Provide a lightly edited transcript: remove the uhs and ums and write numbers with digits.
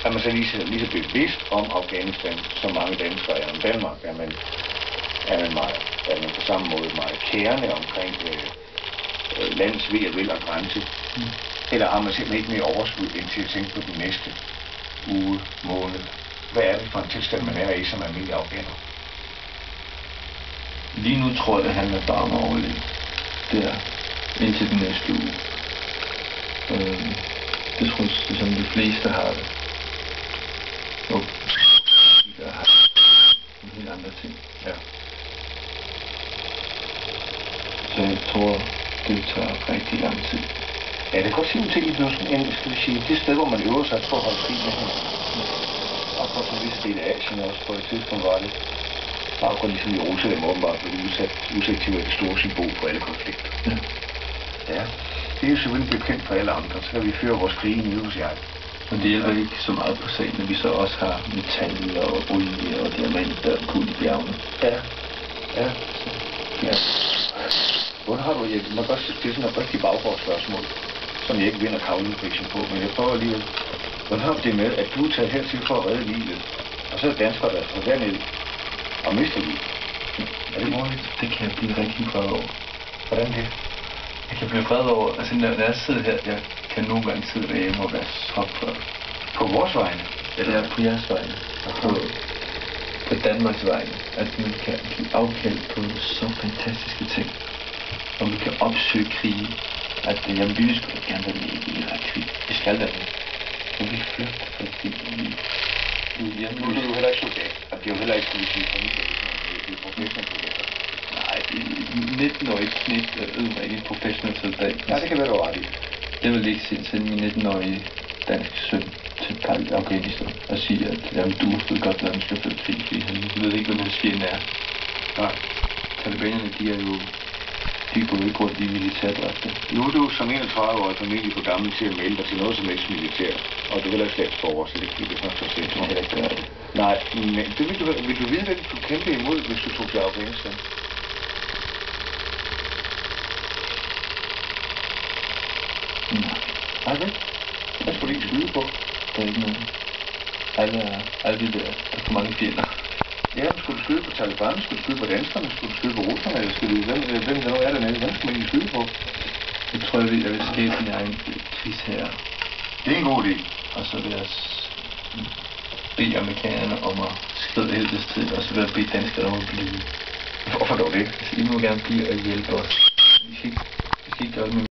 Er man så lige så bevidst om Afghanistan, som mange danskere er om Danmark? Er man på samme måde meget kærende omkring landets ved og vel og grænse? Eller har man simpelthen ikke mere overskud end til at tænke på den næste uge, måned? Hvad er det for en tilstand, man er i som almindelig afghaner? Lige nu tror jeg, det handler bare om at overleve. Det er indtil den næste uge. Det tror jeg, som de fleste har det. Og de har en helt andre ting. Ja. Så jeg tror, det tager rigtig lang tid. Ja, det kan godt sige en ting i sådan skal vi sige, det sted, hvor man øver sig for at holde krig med hinanden. Og for sådan en vis del af Asien også på et tidspunkt var det. Akkurat ligesom i Jerusalem åbenbart blev udsat til at være det store symbol for alle konflikter. Ja. Ja, det er jo selvfølgelig bekendt for alle andre, så kan vi føre vores krige nede hos jer. Men det hjælper ikke så meget på sagen, når vi så også har metal og olie og diamanter og guld i bjergene. Ja. Ja. Ja. Hvordan har du, jeg må godt stille sådan et rigtig bagforspørgsmål, som jeg ikke vinder kavlingprisen på, men jeg prøver alligevel. Hvordan har du det med, at du er taget hertil for at redde livet, og så er danskere, der står dernede og mister livet? Er det muligt? Det kan jeg blive rigtig vred over. Hvordan det? Jeg kan blive vred over, altså når jeg sidder her, jeg kan nogle gange sidde derhjemme og være så vred. På vores vegne? Eller på jeres vegne. På Danmarks vegne. At man kan give afkald på så fantastiske ting. Og vi kan opsøge krige. At jamen, vi skulle gerne være med i Irak-krig. Vi skal være med. Men vi flygter, fordi vi nu er du heller ikke soldat. Og det er jo heller ikke, skal vi sige, familie. Det er professionelle soldater. Nej, 19-årige knægt er ikke en professionel soldat. Ja, det kan være, du ret i. Det vil ikke sende min 19-årige dansk søn til Afghanistan og sige, at jamen, du ved godt, når man skal føre krig, fordi han ved ikke, hvad hans fjende er. Nej. Talibanerne, de går ikke rundt i militærdragter. Nu er du som 31-årig familie for gammel til at melde dig til noget som helst militær, og du vil have statsborger, så det kan du faktisk se. Jeg heller ikke gøre det. Nej, men det vil du vide, hvad du kæmpe imod, hvis du tog til Afghanistan? Nej, vel? Hvad skulle du ikke skyde på? Der er ikke noget. Alle de der er for mange fjender. Ja, men skulle du skyde på Taliban? Skulle du skyde på danskerne? Skulle du skyde på russerne? Eller skulle du, hvem der nu er dernede? Hvem skal man ikke skyde på? Jeg tror, jeg vil skabe min egen krigsherre. Det er en god idé. Og så vil jeg bede amerikanerne om at skride helvedes tid, og så vil jeg bede danskerne om at blive. Hvorfor dog det? I må gerne blive og hjælpe os. Vi skal ikke gøre det med